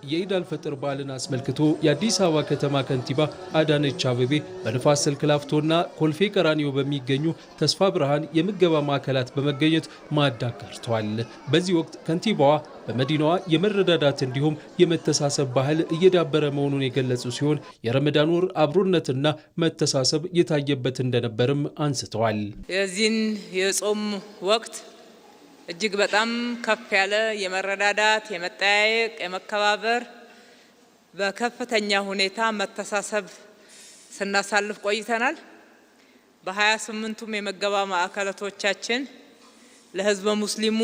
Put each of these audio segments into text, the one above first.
የኢድ አልፈጥር በዓልን አስመልክቶ የአዲስ አበባ ከተማ ከንቲባ አዳነች አቤቤ በንፋስ ስልክ ላፍቶና ኮልፌ ቀራኒዮ በሚገኙ ተስፋ ብርሃን የምገባ ማዕከላት በመገኘት ማዕድ አጋርተዋል። በዚህ ወቅት ከንቲባዋ በመዲናዋ የመረዳዳት እንዲሁም የመተሳሰብ ባህል እየዳበረ መሆኑን የገለጹ ሲሆን የረመዳን ወር አብሮነትና መተሳሰብ የታየበት እንደነበርም አንስተዋል። የዚህን የጾም ወቅት እጅግ በጣም ከፍ ያለ የመረዳዳት፣ የመጠያየቅ፣ የመከባበር በከፍተኛ ሁኔታ መተሳሰብ ስናሳልፍ ቆይተናል። በ28ቱም የምገባ ማዕከላቶቻችን ለህዝበ ሙስሊሙ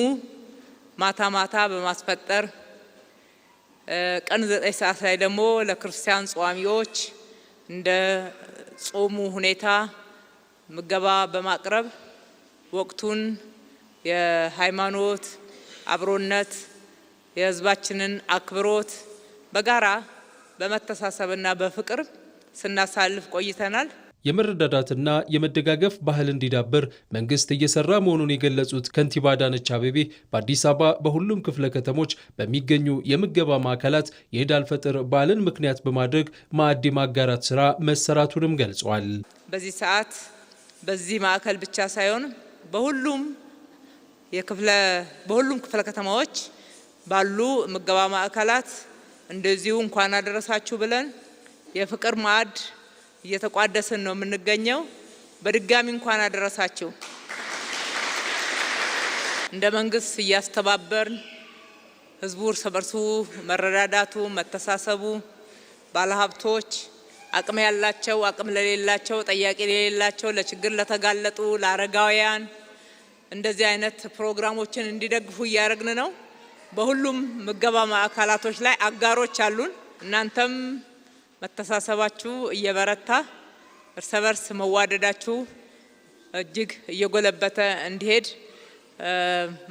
ማታ ማታ በማስፈጠር ቀን 9 ሰዓት ላይ ደግሞ ለክርስቲያን ጿሚዎች እንደ ጾሙ ሁኔታ ምገባ በማቅረብ ወቅቱን የሃይማኖት አብሮነት የህዝባችንን አክብሮት በጋራ በመተሳሰብና በፍቅር ስናሳልፍ ቆይተናል። የመረዳዳትና የመደጋገፍ ባህል እንዲዳብር መንግስት እየሰራ መሆኑን የገለጹት ከንቲባ አዳነች አቤቤ በአዲስ አበባ በሁሉም ክፍለ ከተሞች በሚገኙ የምገባ ማዕከላት የኢድ አልፈጥር በዓልን ምክንያት በማድረግ ማዕድ ማጋራት ስራ መሰራቱንም ገልጸዋል። በዚህ ሰዓት በዚህ ማዕከል ብቻ ሳይሆን በሁሉም ክፍለ ከተማዎች ባሉ ምገባ ማዕከላት እንደዚሁ እንኳን አደረሳችሁ ብለን የፍቅር ማዕድ እየተቋደስን ነው የምንገኘው። በድጋሚ እንኳን አደረሳችሁ። እንደ መንግስት እያስተባበርን ህዝቡ እርስ በርሱ መረዳዳቱ፣ መተሳሰቡ፣ ባለሀብቶች አቅም ያላቸው አቅም ለሌላቸው፣ ጠያቂ ለሌላቸው፣ ለችግር ለተጋለጡ፣ ለአረጋውያን እንደዚህ አይነት ፕሮግራሞችን እንዲደግፉ እያደረግን ነው። በሁሉም ምገባ ማዕከላቶች ላይ አጋሮች አሉን። እናንተም መተሳሰባችሁ እየበረታ እርስ በርስ መዋደዳችሁ እጅግ እየጎለበተ እንዲሄድ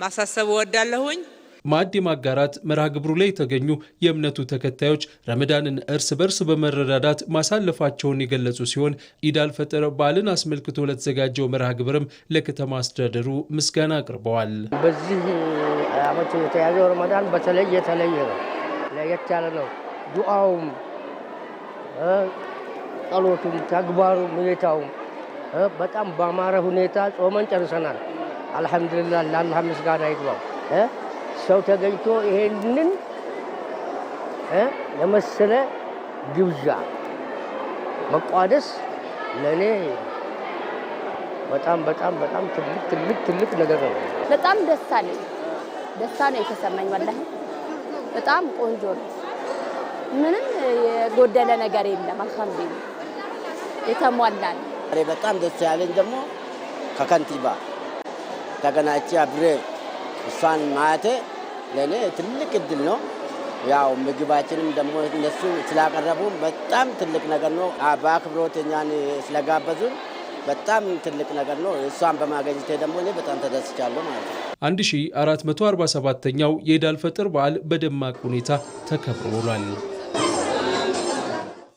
ማሳሰብ እወዳለሁኝ። ማዕድ ማጋራት መርሃ ግብሩ ላይ የተገኙ የእምነቱ ተከታዮች ረመዳንን እርስ በርስ በመረዳዳት ማሳለፋቸውን የገለጹ ሲሆን ኢድ አልፈጥር በዓልን አስመልክቶ ለተዘጋጀው መርሃ ግብርም ለከተማ አስተዳደሩ ምስጋና አቅርበዋል። በዚህ ዓመት የተያዘው ረመዳን በተለይ የተለየ ነው፣ ለየት ያለ ነው። ዱዓውም፣ ጸሎቱም፣ ተግባሩም፣ ሁኔታውም በጣም ባማረ ሁኔታ ጾመን ጨርሰናል። አልሐምዱሊላህ፣ ለአላህ ምስጋና ይግባው። ሰው ተገኝቶ ይሄንን ለመሰለ ግብዣ መቋደስ ለኔ በጣም ትልቅ ነገር ነው። በጣም ደስታ ነው የተሰማኝ። ወላሂ በጣም ቆንጆ ነው። ምንም የጎደለ ነገር የለም። አልሐምዱሊላህ የተሟላ ነው። በጣም ደስ ያለኝ ደግሞ ከከንቲባ ተገናኝቼ አብሬ እሷን ማየቴ ለኔ ትልቅ እድል ነው። ያው ምግባችንም ደግሞ እነሱ ስላቀረቡ በጣም ትልቅ ነገር ነው። በአክብሮት እኛን ስለጋበዙን በጣም ትልቅ ነገር ነው። እሷን በማግኘቴ ደግሞ እኔ በጣም ተደስቻለሁ ማለት ነው። 1447ኛው የኢድ አልፈጥር በዓል በደማቅ ሁኔታ ተከብሮ ውሏል።